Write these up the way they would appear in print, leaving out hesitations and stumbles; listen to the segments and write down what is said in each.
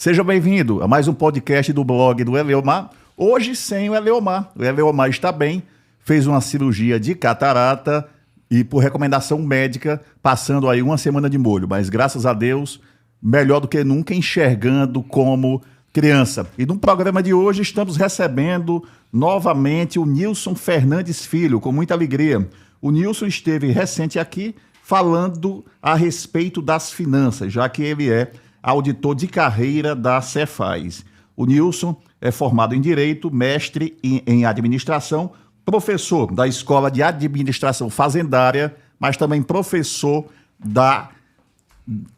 Seja bem-vindo a mais um podcast do blog do Eleomar. Hoje sem o Eleomar. O Eleomar está bem, fez uma cirurgia de catarata e por recomendação médica, passando aí uma semana de molho. Mas graças a Deus, melhor do que nunca, enxergando como criança. E no programa de hoje estamos recebendo novamente o Nilson Fernandes Filho, com muita alegria. O Nilson esteve recente aqui falando a respeito das finanças, já que ele é auditor de carreira da Cefaz. O Nilson é formado em Direito, mestre em Administração, professor da Escola de Administração Fazendária, mas também professor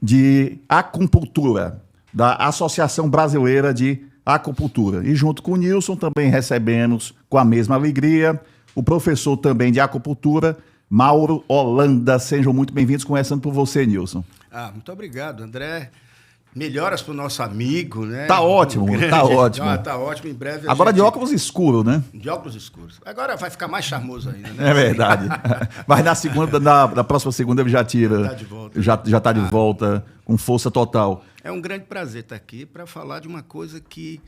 de Acupuntura, da Associação Brasileira de Acupuntura. E junto com o Nilson também recebemos, com a mesma alegria, o professor também de Acupuntura, Mauro Holanda. Sejam muito bem-vindos, começando por você, Nilson. Muito obrigado, André. Melhoras para o nosso amigo, né? Tá ótimo, tá ótimo. Tá ótimo, em breve. Agora de óculos escuros, né? De óculos escuros. Agora vai ficar mais charmoso ainda, né? É verdade. Mas na próxima segunda ele já tira. Tá de volta. Já tá de volta com força total. É um grande prazer estar aqui para falar de uma coisa que,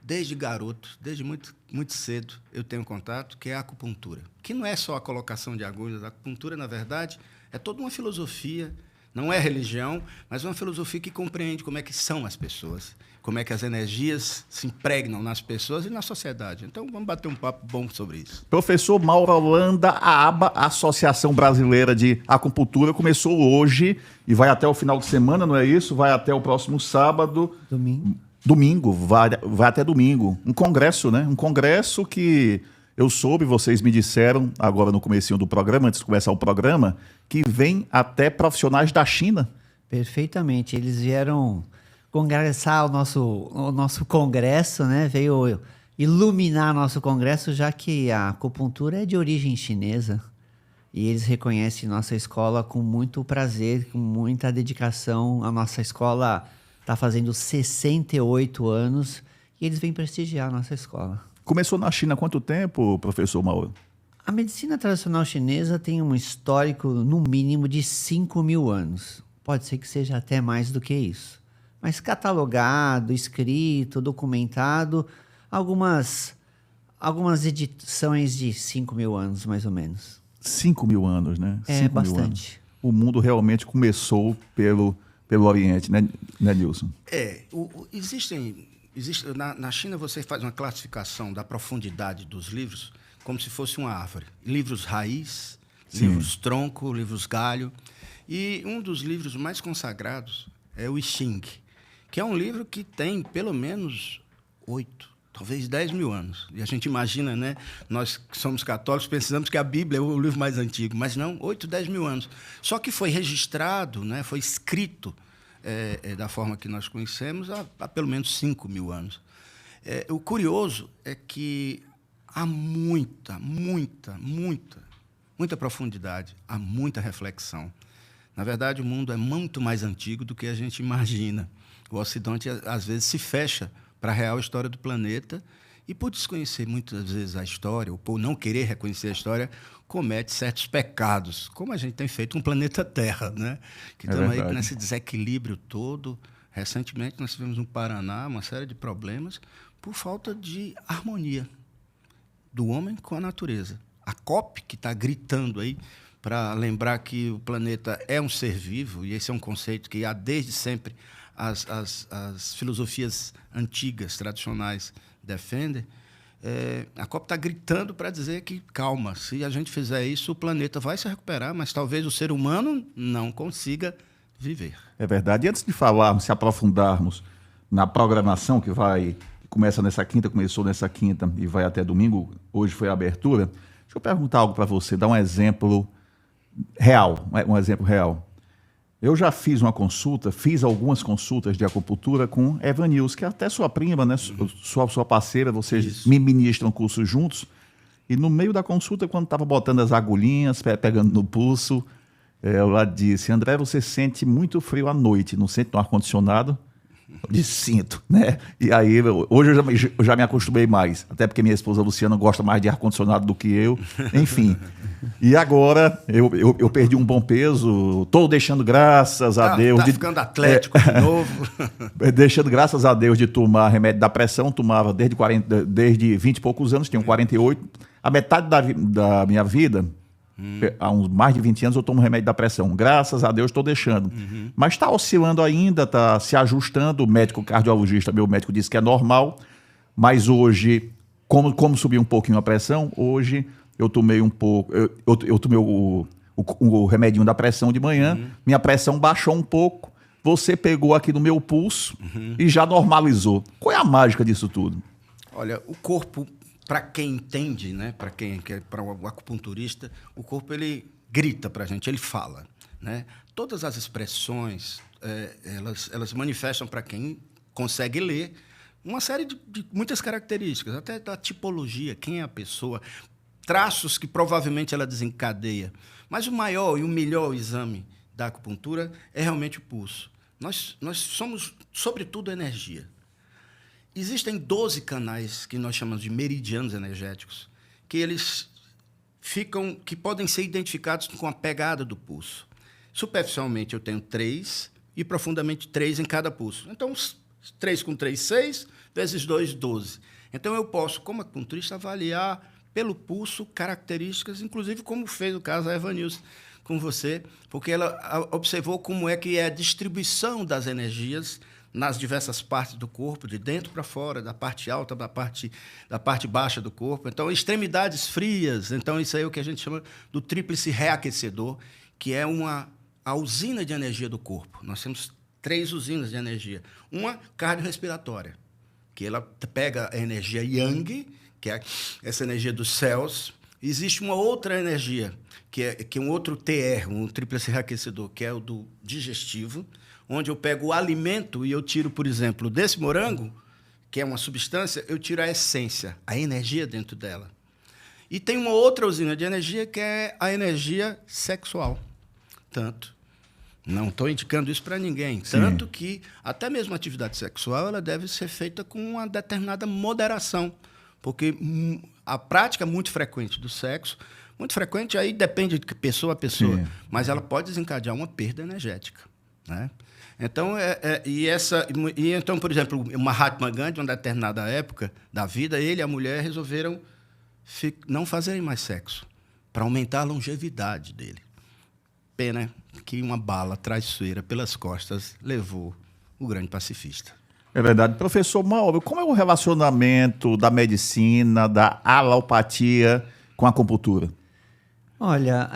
desde garoto, desde muito, muito cedo, eu tenho contato, que é a acupuntura. Que não é só a colocação de agulhas. A acupuntura, na verdade, é toda uma filosofia. Não é religião, mas uma filosofia que compreende como é que são as pessoas, como é que as energias se impregnam nas pessoas e na sociedade. Então, vamos bater um papo bom sobre isso. Professor Mauro Holanda, a ABA, Associação Brasileira de Acupuntura, começou hoje e vai até o final de semana, não é isso? Vai até o próximo sábado. Domingo, vai até domingo. Um congresso, né? Um congresso que eu soube, vocês me disseram, agora no comecinho do programa, antes de começar o programa, que vem até profissionais da China. Perfeitamente. Eles vieram congressar o nosso congresso, né? Veio iluminar nosso congresso, já que a acupuntura é de origem chinesa. E eles reconhecem nossa escola com muito prazer, com muita dedicação. A nossa escola está fazendo 68 anos e eles vêm prestigiar a nossa escola. Começou na China há quanto tempo, professor Mauro? A medicina tradicional chinesa tem um histórico, no mínimo, de 5.000 anos. Pode ser que seja até mais do que isso. Mas catalogado, escrito, documentado, algumas edições de 5.000 anos, mais ou menos. 5.000 anos, né? É 5.000 bastante. Anos. O mundo realmente começou pelo Oriente, né Nilson? Na China você faz uma classificação da profundidade dos livros como se fosse uma árvore. Livros raiz, Sim. Livros tronco, livros galho. E um dos livros mais consagrados é o I Ching, que é um livro que tem pelo menos 8, talvez 10 mil anos. E a gente imagina, né? Nós que somos católicos pensamos que a Bíblia é o livro mais antigo, mas não, 8, 10 mil anos. Só que foi registrado, né? Foi escrito da forma que nós conhecemos há pelo menos 5.000 anos. O curioso é que há muita profundidade, há muita reflexão. Na verdade, o mundo é muito mais antigo do que a gente imagina. O Ocidente, às vezes, se fecha para a real história do planeta e, por desconhecer muitas vezes a história, ou por não querer reconhecer a história, comete certos pecados, como a gente tem feito com o planeta Terra, né? Que estamos aí nesse desequilíbrio todo. Recentemente, nós tivemos no Paraná uma série de problemas por falta de harmonia do homem com a natureza. A COP, que está gritando aí para lembrar que o planeta é um ser vivo, e esse é um conceito que há desde sempre as filosofias antigas, tradicionais, defendem. A COP está gritando para dizer que, calma, se a gente fizer isso, o planeta vai se recuperar, mas talvez o ser humano não consiga viver. É verdade. E antes de falarmos, se aprofundarmos na programação que começou nessa quinta e vai até domingo, hoje foi a abertura, deixa eu perguntar algo para você, dar um exemplo real. Eu já fiz algumas consultas de acupuntura com Evanils, que é até sua prima, né? Sua parceira, vocês me ministram cursos juntos. E no meio da consulta, quando estava botando as agulhinhas, pegando no pulso, ela disse: André, você sente muito frio à noite, não sente no ar-condicionado? De cinto, né? E aí, hoje eu já me acostumei mais. Até porque minha esposa Luciana gosta mais de ar-condicionado do que eu. Enfim. E agora, eu perdi um bom peso. Estou deixando graças a Deus. Tá ficando atlético de novo. Deixando graças a Deus de tomar remédio da pressão. Tomava desde 20 e poucos anos, tenho 48. A metade da minha vida... Há uns mais de 20 anos eu tomo remédio da pressão. Graças a Deus estou deixando. Mas está oscilando ainda, está se ajustando. O médico cardiologista, meu médico, disse que é normal. Mas hoje, como subiu um pouquinho a pressão, hoje eu tomei um pouco... Eu tomei o remedinho da pressão de manhã. Minha pressão baixou um pouco. Você pegou aqui no meu pulso e já normalizou. Qual é a mágica disso tudo? Olha, o corpo... Para quem entende, né? Para o acupunturista, o corpo ele grita para a gente, ele fala, né? Todas as expressões, elas manifestam para quem consegue ler uma série de muitas características, até da tipologia, quem é a pessoa, traços que provavelmente ela desencadeia. Mas o maior e o melhor exame da acupuntura é realmente o pulso. Nós somos, sobretudo, energia. Existem 12 canais que nós chamamos de meridianos energéticos, que podem ser identificados com a pegada do pulso. Superficialmente eu tenho 3 e profundamente 3 em cada pulso. Então, 3 com 3, 6, vezes 2, 12. Então, eu posso, como acupunturista, avaliar pelo pulso características, inclusive como fez o caso a Eva Nilce com você, porque ela observou como é que é a distribuição das energias nas diversas partes do corpo, de dentro para fora, da parte alta, da parte baixa do corpo. Então, extremidades frias. Então, isso aí é o que a gente chama do tríplice reaquecedor, que é a usina de energia do corpo. Nós temos 3 usinas de energia. Uma cardiorrespiratória, que ela pega a energia yang, que é essa energia dos céus. Existe uma outra energia, que é um outro TR, um tríplice reaquecedor, que é o do digestivo, onde eu pego o alimento e eu tiro, por exemplo, desse morango, que é uma substância, eu tiro a essência, a energia dentro dela. E tem uma outra usina de energia, que é a energia sexual. Não estou indicando isso para ninguém. Sim. Tanto que até mesmo a atividade sexual ela deve ser feita com uma determinada moderação, porque a prática muito frequente do sexo, muito frequente, aí depende de pessoa a pessoa, Sim. mas ela pode desencadear uma perda energética, né? Então, então, por exemplo, o Mahatma Gandhi, em uma determinada época da vida, ele e a mulher resolveram não fazerem mais sexo, para aumentar a longevidade dele. Pena que uma bala traiçoeira pelas costas levou o grande pacifista. É verdade. Professor Mauro, como é o relacionamento da medicina, da alopatia com a acupuntura? Olha,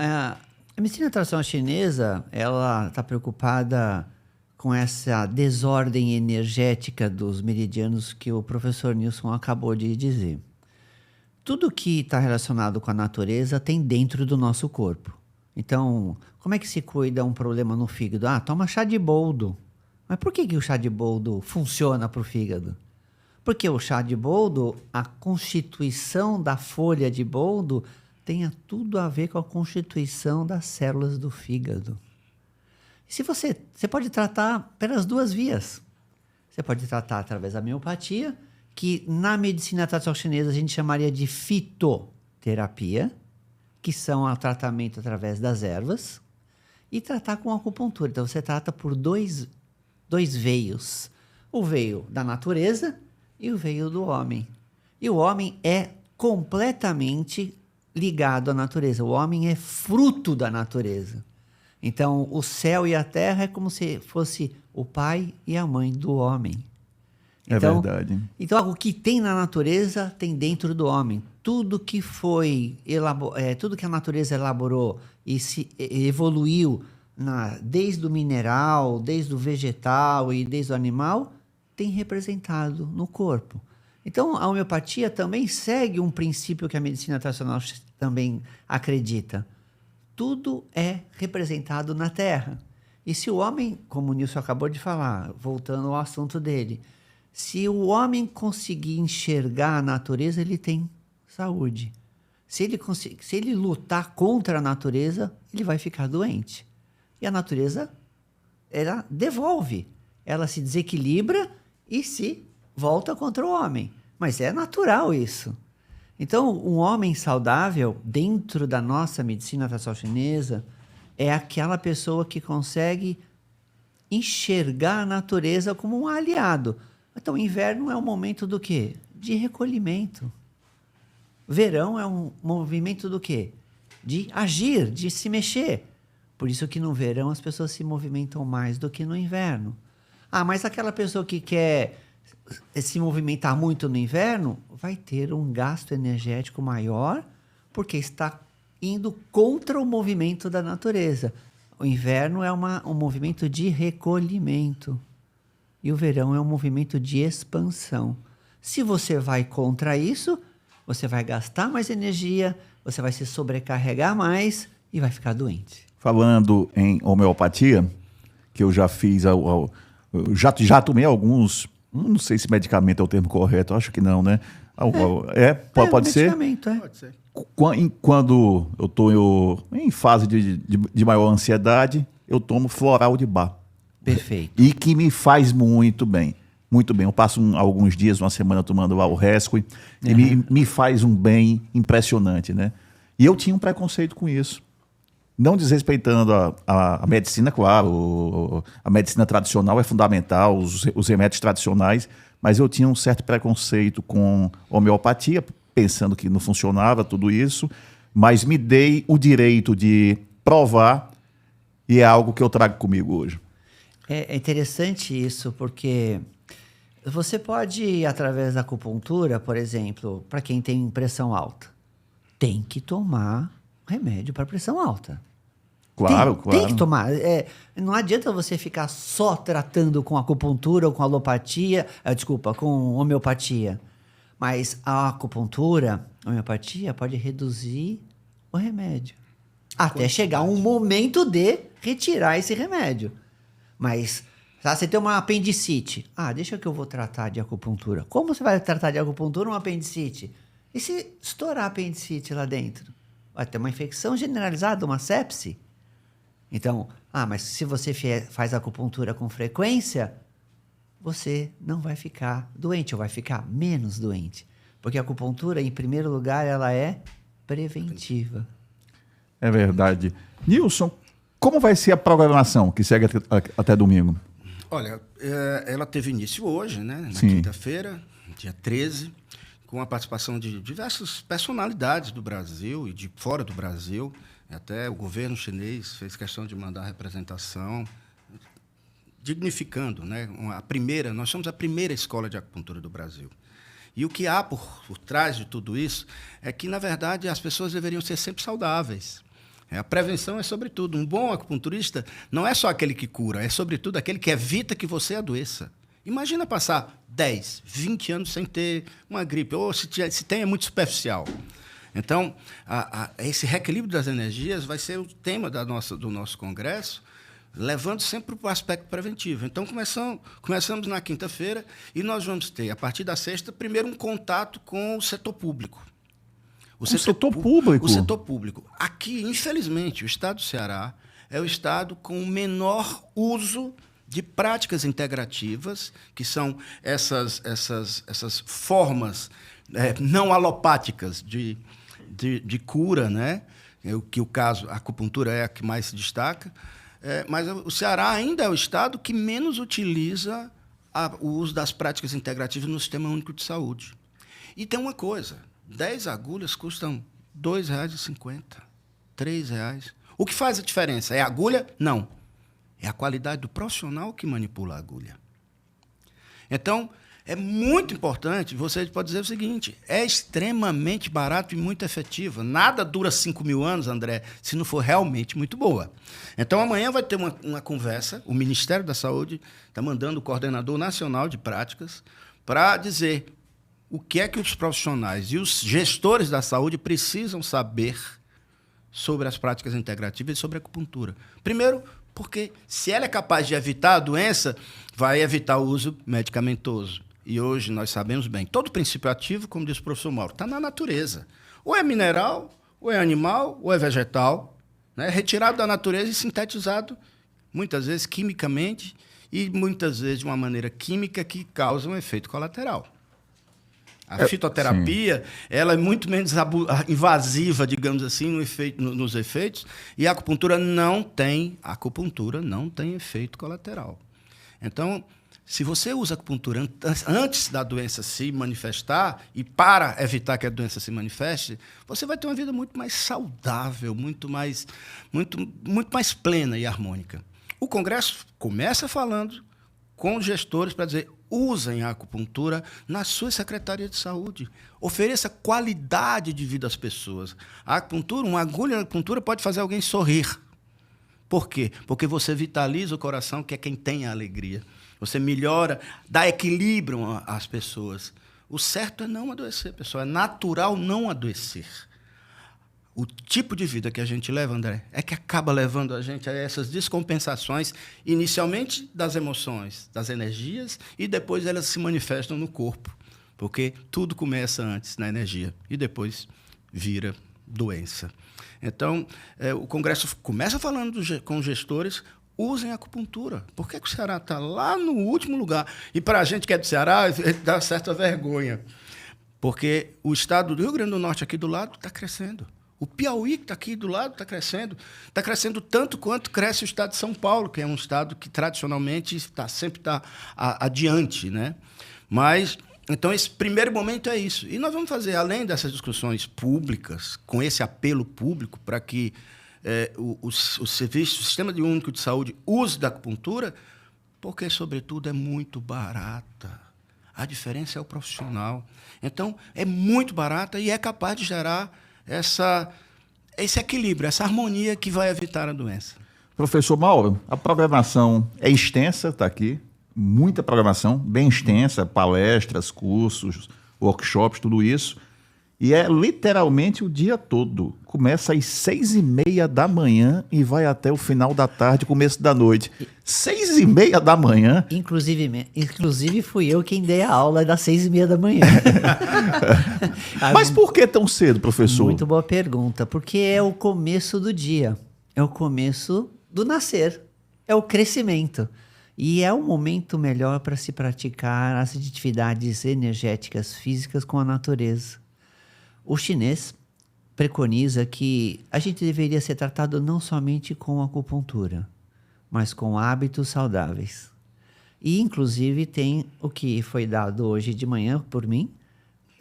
a medicina tradicional chinesa, ela está preocupada com essa desordem energética dos meridianos que o professor Nilson acabou de dizer. Tudo que está relacionado com a natureza tem dentro do nosso corpo. Então, como é que se cuida um problema no fígado? Toma chá de boldo. Mas por que o chá de boldo funciona para o fígado? Porque o chá de boldo, a constituição da folha de boldo tem tudo a ver com a constituição das células do fígado. Se você pode tratar pelas 2 vias. Você pode tratar através da homeopatia, que na medicina tradicional chinesa a gente chamaria de fitoterapia, que são o tratamento através das ervas, e tratar com acupuntura. Então você trata por dois veios. O veio da natureza e o veio do homem. E o homem é completamente ligado à natureza. O homem é fruto da natureza. Então, o céu e a terra é como se fosse o pai e a mãe do homem. Então, é verdade. Então, o que tem na natureza tem dentro do homem. Tudo que tudo que a natureza elaborou e se evoluiu desde o mineral, desde o vegetal e desde o animal, tem representado no corpo. Então, a homeopatia também segue um princípio que a medicina tradicional também acredita. Tudo é representado na terra. E se o homem, como o Nilson acabou de falar, voltando ao assunto dele, se o homem conseguir enxergar a natureza, ele tem saúde. Se ele lutar contra a natureza, ele vai ficar doente. E a natureza, ela devolve. ela se desequilibra e se volta contra o homem. Mas é natural isso. Então, um homem saudável, dentro da nossa medicina tradicional chinesa, é aquela pessoa que consegue enxergar a natureza como um aliado. Então, o inverno é um momento do quê? De recolhimento. Verão é um movimento do quê? De agir, de se mexer. Por isso que no verão as pessoas se movimentam mais do que no inverno. Ah, mas aquela pessoa que quer se movimentar muito no inverno vai ter um gasto energético maior porque está indo contra o movimento da natureza. O inverno é um movimento de recolhimento e o verão é um movimento de expansão. Se você vai contra isso, você vai gastar mais energia, você vai se sobrecarregar mais e vai ficar doente. Falando em homeopatia, que eu já fiz, eu já tomei alguns, não sei se medicamento é o termo correto, acho que não, né? Pode ser? Medicamento, é. Pode ser. Quando eu estou em fase de maior ansiedade, eu tomo floral de Bach. Perfeito. E que me faz muito bem. Muito bem. Eu passo alguns dias, uma semana tomando o Rescue, e me faz um bem impressionante, né? E eu tinha um preconceito com isso. Não desrespeitando a medicina, claro, a medicina tradicional é fundamental, os remédios tradicionais, mas eu tinha um certo preconceito com homeopatia, pensando que não funcionava tudo isso, mas me dei o direito de provar e é algo que eu trago comigo hoje. É interessante isso, porque você pode, através da acupuntura, por exemplo, para quem tem pressão alta, tem que tomar remédio para pressão alta. Claro. Tem que tomar. Não adianta você ficar só tratando com acupuntura ou com alopatia, com homeopatia. Mas a acupuntura, a homeopatia, pode reduzir o remédio. Até chegar um momento de retirar esse remédio. Mas você tem uma apendicite. Deixa que eu vou tratar de acupuntura. Como você vai tratar de acupuntura uma apendicite? E se estourar a apendicite lá dentro? Vai ter uma infecção generalizada, uma sepse? Então, mas se você faz acupuntura com frequência, você não vai ficar doente, ou vai ficar menos doente. Porque a acupuntura, em primeiro lugar, ela é preventiva. É verdade. Nilson, como vai ser a programação que segue até domingo? Olha, ela teve início hoje, né? Na Sim. quinta-feira, dia 13, com a participação de diversas personalidades do Brasil e de fora do Brasil. Até o governo chinês fez questão de mandar representação, dignificando, né? Nós somos a primeira escola de acupuntura do Brasil. E o que há por trás de tudo isso é que, na verdade, as pessoas deveriam ser sempre saudáveis. A prevenção é, sobretudo, um bom acupunturista não é só aquele que cura, é, sobretudo, aquele que evita que você adoeça. Imagina passar 10, 20 anos sem ter uma gripe, ou se tem, é muito superficial. Então, esse reequilíbrio das energias vai ser o tema do nosso congresso, levando sempre para o aspecto preventivo. Então, começamos na quinta-feira e nós vamos ter, a partir da sexta, primeiro um contato com o setor público. O setor público. Aqui, infelizmente, o estado do Ceará é o estado com o menor uso de práticas integrativas, que são essas formas não alopáticas de cura, né? A acupuntura é a que mais se destaca. Mas o Ceará ainda é o estado que menos utiliza o uso das práticas integrativas no Sistema Único de Saúde. E tem uma coisa, 10 agulhas custam R$ 2,50, R$ 3,00. O que faz a diferença? É a agulha? Não. É a qualidade do profissional que manipula a agulha. Então, é muito importante, você pode dizer o seguinte, é extremamente barato e muito efetivo. Nada dura 5.000 anos, André, se não for realmente muito boa. Então, amanhã vai ter uma conversa, o Ministério da Saúde está mandando o coordenador nacional de práticas para dizer o que é que os profissionais e os gestores da saúde precisam saber sobre as práticas integrativas e sobre a acupuntura. Primeiro, porque se ela é capaz de evitar a doença, vai evitar o uso medicamentoso. E hoje nós sabemos bem, todo princípio ativo, como diz o professor Mauro, está na natureza. Ou é mineral, ou é animal, ou é vegetal, né? Retirado da natureza e sintetizado, muitas vezes quimicamente, e muitas vezes de uma maneira química que causa um efeito colateral. A fitoterapia, ela é muito menos invasiva, digamos assim, nos efeitos, e a acupuntura não tem efeito colateral. Então, se você usa a acupuntura antes da doença se manifestar e para evitar que a doença se manifeste, você vai ter uma vida muito mais saudável, muito mais plena e harmônica. O Congresso começa falando com os gestores para dizer: usem a acupuntura na sua secretaria de saúde. Ofereça qualidade de vida às pessoas. A acupuntura, uma agulha na acupuntura pode fazer alguém sorrir. Por quê? Porque você vitaliza o coração, que é quem tem a alegria. Você melhora, dá equilíbrio às pessoas. O certo é não adoecer, pessoal. É natural não adoecer. O tipo de vida que a gente leva, André, é que acaba levando a gente a essas descompensações, inicialmente das emoções, das energias, e depois elas se manifestam no corpo. Porque tudo começa antes na energia e depois vira doença. Então, o Congresso começa falando com os gestores: usem a acupuntura. Por que o Ceará está lá no último lugar? E para a gente que é do Ceará, dá certa vergonha. Porque o estado do Rio Grande do Norte, aqui do lado, está crescendo. O Piauí, que está aqui do lado, está crescendo tanto quanto cresce o estado de São Paulo, que é um estado que tradicionalmente sempre está adiante, né? Mas, então, esse primeiro momento é isso. E nós vamos fazer, além dessas discussões públicas, com esse apelo público para que o Sistema Único de Saúde use da acupuntura, porque, sobretudo, é muito barata. A diferença é o profissional. Então, é muito barata e é capaz de gerar esse equilíbrio, essa harmonia que vai evitar a doença. Professor Mauro, a programação é extensa, está aqui, muita programação, bem extensa, palestras, cursos, workshops, tudo isso, e é literalmente o dia todo. Começa às 6h30 da manhã e vai até o final da tarde, começo da noite. 6h30 da manhã? Inclusive fui eu quem dei a aula das 6h30 da manhã. Mas por que tão cedo, professor? Muito boa pergunta. Porque é o começo do dia. É o começo do nascer. É o crescimento. E é o momento melhor para se praticar as atividades energéticas físicas com a natureza. O chinês preconiza que a gente deveria ser tratado não somente com acupuntura, mas com hábitos saudáveis. E, inclusive, tem o que foi dado hoje de manhã por mim,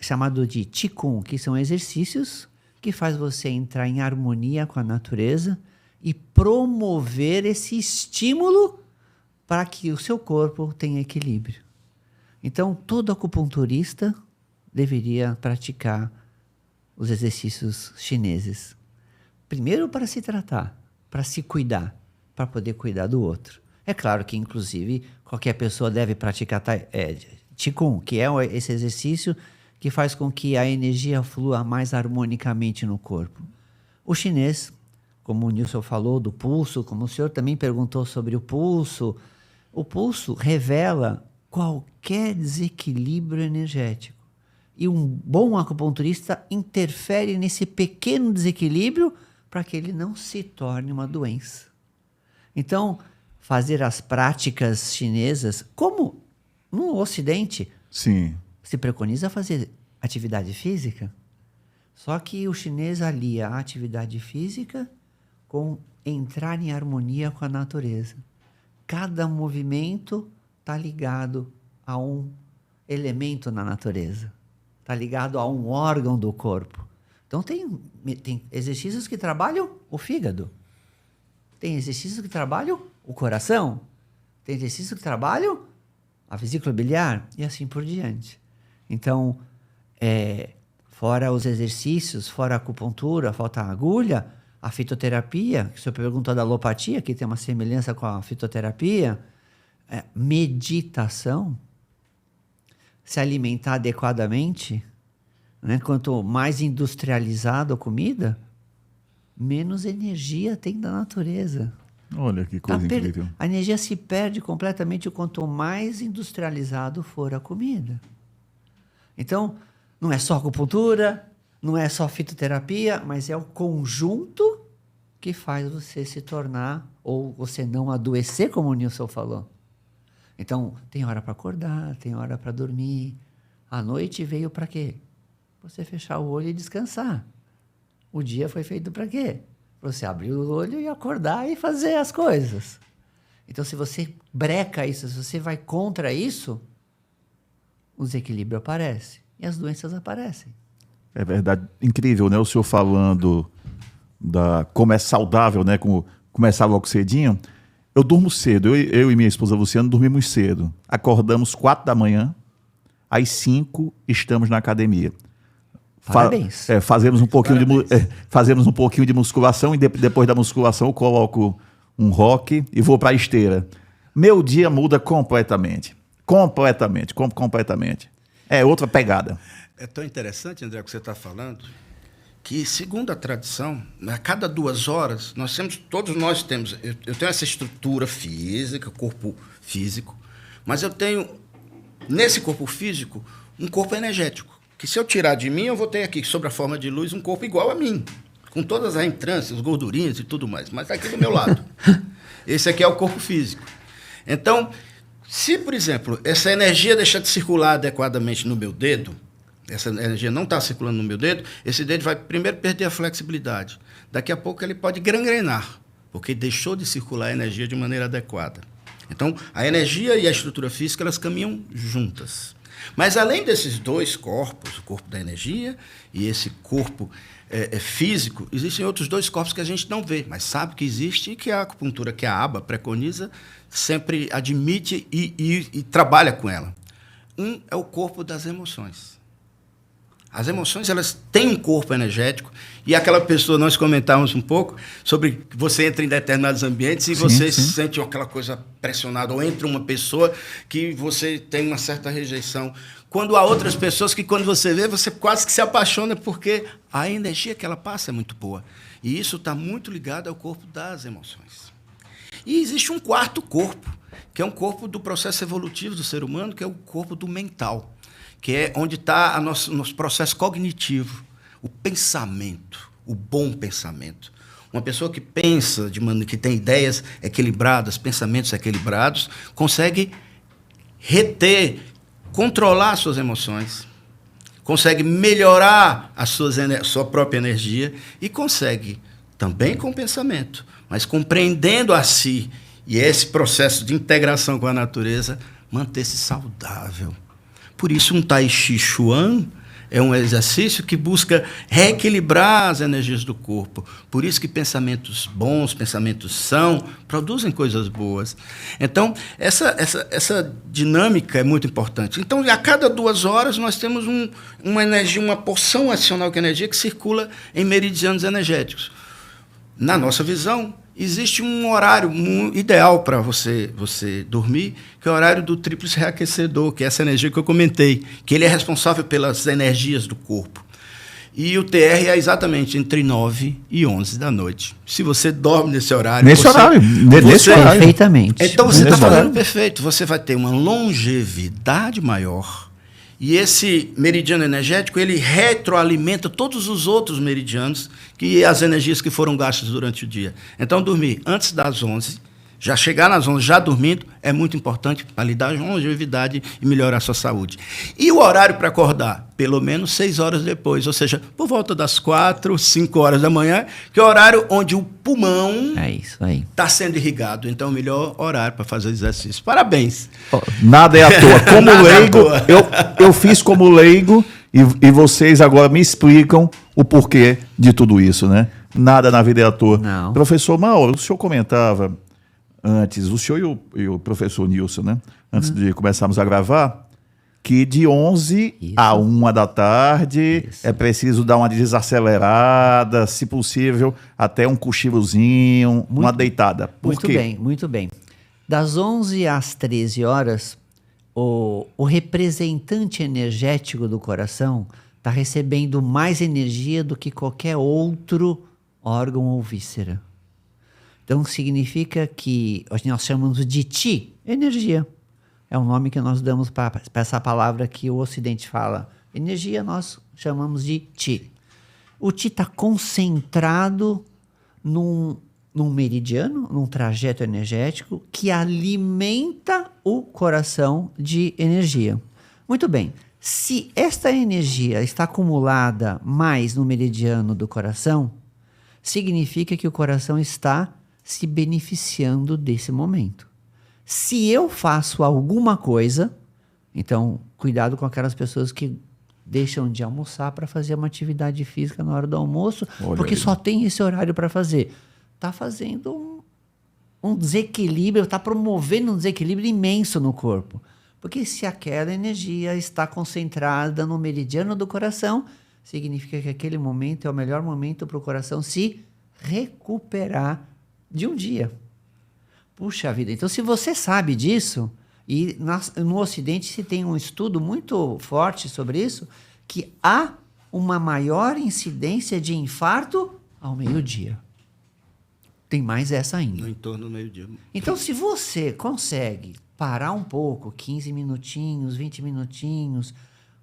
chamado de Qigong, que são exercícios que faz você entrar em harmonia com a natureza e promover esse estímulo para que o seu corpo tenha equilíbrio. Então, todo acupunturista deveria praticar os exercícios chineses. Primeiro, para se tratar, para se cuidar, para poder cuidar do outro. É claro que, inclusive, qualquer pessoa deve praticar Qigong, que é esse exercício que faz com que a energia flua mais harmonicamente no corpo. O chinês, como o Nilson falou do pulso, como o senhor também perguntou sobre o pulso revela qualquer desequilíbrio energético. E um bom acupunturista interfere nesse pequeno desequilíbrio para que ele não se torne uma doença. Então, fazer as práticas chinesas, como no Ocidente, sim, se preconiza fazer atividade física, só que o chinês alia a atividade física com entrar em harmonia com a natureza. Cada movimento está ligado a um elemento na natureza. Está ligado a um órgão do corpo. Então, tem exercícios que trabalham o fígado. Tem exercícios que trabalham o coração. Tem exercícios que trabalham a vesícula biliar e assim por diante. Então, fora os exercícios, fora a acupuntura, falta a agulha, a fitoterapia, que o senhor perguntou da alopatia, que tem uma semelhança com a fitoterapia, meditação, se alimentar adequadamente, né? Quanto mais industrializada a comida, menos energia tem da natureza. Olha que coisa incrível. A energia se perde completamente quanto mais industrializado for a comida. Então, não é só acupuntura, não é só fitoterapia, mas é o conjunto que faz você se tornar, ou você não adoecer, como o Nilson falou. Então, tem hora para acordar, tem hora para dormir. A noite veio para quê? Você fechar o olho e descansar. O dia foi feito para quê? Você abrir o olho e acordar e fazer as coisas. Então, se você breca isso, se você vai contra isso, o desequilíbrio aparece e as doenças aparecem. É verdade, incrível, né? O senhor falando como é saudável, né? Como começar logo cedinho. Eu durmo cedo, eu e minha esposa Luciana dormimos cedo. Acordamos 4 da manhã, às 5 estamos na academia. Parabéns. Fazemos um pouquinho de musculação e depois da musculação eu coloco um rock e vou para a esteira. Meu dia muda completamente. Completamente. É outra pegada. É tão interessante, André, o que você está falando, que, segundo a tradição, a cada 2 horas, todos nós temos, eu tenho essa estrutura física, corpo físico, mas eu tenho, nesse corpo físico, um corpo energético, que se eu tirar de mim, eu vou ter aqui, sob a forma de luz, um corpo igual a mim, com todas as entrâncias, gordurinhas e tudo mais, mas aqui do meu lado. Esse aqui é o corpo físico. Então, se, por exemplo, essa energia deixar de circular adequadamente no meu dedo, essa energia não está circulando no meu dedo, esse dedo vai primeiro perder a flexibilidade. Daqui a pouco ele pode gangrenar, porque deixou de circular a energia de maneira adequada. Então, a energia e a estrutura física, elas caminham juntas. Mas, além desses 2 corpos, o corpo da energia e esse corpo físico, existem outros 2 corpos que a gente não vê, mas sabe que existe e que a acupuntura, que a ABA preconiza, sempre admite e trabalha com ela. Um é o corpo das emoções. As emoções, elas têm um corpo energético e aquela pessoa, nós comentávamos um pouco sobre que você entra em determinados ambientes e você sente aquela coisa pressionada, ou entra uma pessoa que você tem uma certa rejeição. Quando há outras pessoas que, quando você vê, você quase que se apaixona porque a energia que ela passa é muito boa. E isso está muito ligado ao corpo das emoções. E existe um 4º corpo, que é um corpo do processo evolutivo do ser humano, que é o corpo do mental, que é onde está o nosso processo cognitivo, o pensamento, o bom pensamento. Uma pessoa que pensa, que tem ideias equilibradas, pensamentos equilibrados, consegue reter, controlar as suas emoções, consegue melhorar sua própria energia e consegue, também com o pensamento, mas compreendendo a si e esse processo de integração com a natureza, manter-se saudável. Por isso, um Tai Chi Chuan é um exercício que busca reequilibrar as energias do corpo. Por isso que pensamentos bons, pensamentos sãos, produzem coisas boas. Então, essa dinâmica é muito importante. Então, a cada 2 horas, nós temos uma energia, uma porção adicional de energia que circula em meridianos energéticos. Na nossa visão, existe um horário ideal para você dormir, que é o horário do tríplice reaquecedor, que é essa energia que eu comentei, que ele é responsável pelas energias do corpo. E o TR é exatamente entre 9 e 11 da noite. Se você dorme nesse horário... Nesse horário. Perfeitamente. Então, você está falando perfeito. Você vai ter uma longevidade maior. E esse meridiano energético, ele retroalimenta todos os outros meridianos e as energias que foram gastas durante o dia. Então, dormir antes das 11, já chegar nas 11 já dormindo, é muito importante para lhe dar longevidade e melhorar a sua saúde. E o horário para acordar? Pelo menos 6 horas depois, ou seja, por volta das 4, 5 horas da manhã, que é o horário onde o pulmão está sendo irrigado. Então, o melhor horário para fazer exercício. Parabéns. Nada é à toa. Como leigo, eu fiz como leigo e vocês agora me explicam o porquê de tudo isso, né? Nada na vida é à toa. Não. Professor Mauro, o senhor comentava antes, o senhor e o professor Nilson, né? Antes de começarmos a gravar, que de 11 a 1 da tarde é preciso dar uma desacelerada, se possível, até um cochilozinho, uma deitada. Por quê? Muito bem. Das 11 às 13 horas, o representante energético do coração está recebendo mais energia do que qualquer outro órgão ou víscera. Então, significa que nós chamamos de Qi, energia. É o nome que nós damos para essa palavra que o Ocidente fala. Energia nós chamamos de Qi. O Qi está concentrado num meridiano, num trajeto energético que alimenta o coração de energia. Muito bem. Se esta energia está acumulada mais no meridiano do coração, significa que o coração está se beneficiando desse momento. Se eu faço alguma coisa, então cuidado com aquelas pessoas que deixam de almoçar para fazer uma atividade física na hora do almoço, porque só tem esse horário para fazer. Está fazendo um desequilíbrio, está promovendo um desequilíbrio imenso no corpo. Porque se aquela energia está concentrada no meridiano do coração, significa que aquele momento é o melhor momento para o coração se recuperar de um dia. Puxa vida, então se você sabe disso, e no Ocidente se tem um estudo muito forte sobre isso, que há uma maior incidência de infarto ao meio-dia. Tem mais essa ainda. No entorno do meio-dia. Então, se você consegue parar um pouco, 15 minutinhos, 20 minutinhos,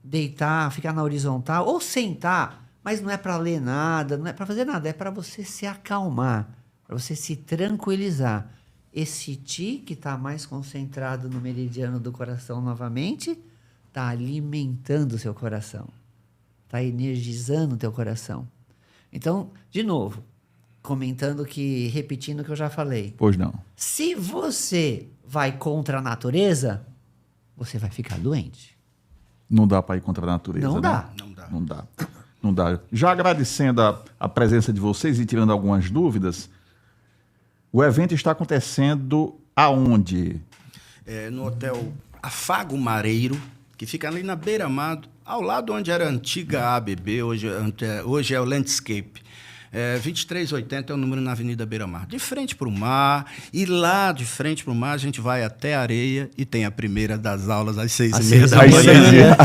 deitar, ficar na horizontal, ou sentar, mas não é para ler nada, não é para fazer nada, é para você se acalmar, para você se tranquilizar. Esse ti, que está mais concentrado no meridiano do coração novamente, está alimentando o seu coração, está energizando o teu coração. Então, de novo, repetindo o que eu já falei. Pois não. Se você vai contra a natureza, você vai ficar doente. Não dá para ir contra a natureza. Não né? dá. Não dá. Já agradecendo a presença de vocês e tirando algumas dúvidas, o evento está acontecendo aonde? No hotel Afago Mareiro, que fica ali na beira-mar, ao lado onde era a antiga ABB, hoje é o Landscape. 2380 é o número na Avenida Beira-Mar. De frente para o mar, e lá de frente para o mar a gente vai até a areia e tem a primeira das aulas às 6h30 da manhã.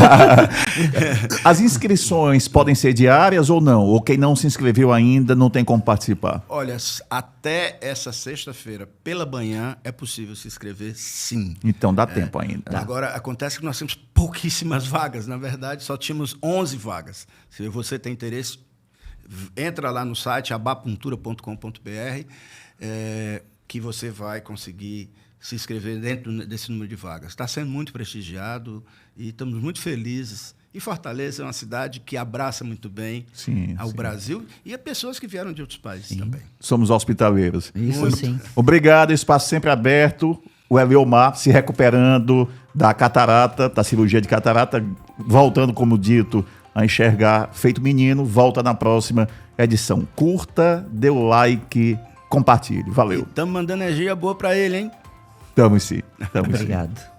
As inscrições podem ser diárias ou não? Ou quem não se inscreveu ainda não tem como participar? Olha, até essa sexta-feira, pela manhã, é possível se inscrever, sim. Então dá tempo ainda. Agora, acontece que nós temos pouquíssimas vagas. Na verdade, só tínhamos 11 vagas. Se você tem interesse, entra lá no site abapuntura.com.br, que você vai conseguir se inscrever dentro desse número de vagas. Está sendo muito prestigiado e estamos muito felizes. E Fortaleza é uma cidade que abraça muito bem ao Brasil e a pessoas que vieram de outros países também. Somos hospitaleiros. Isso Muito. sim. Obrigado, espaço sempre aberto. O Eliomar se recuperando da catarata, da cirurgia de catarata, voltando, como dito, a enxergar feito menino. Volta na próxima edição. Curta, dê o like, compartilhe. Valeu. Estamos mandando energia boa para ele, hein? Tamo sim. Obrigado.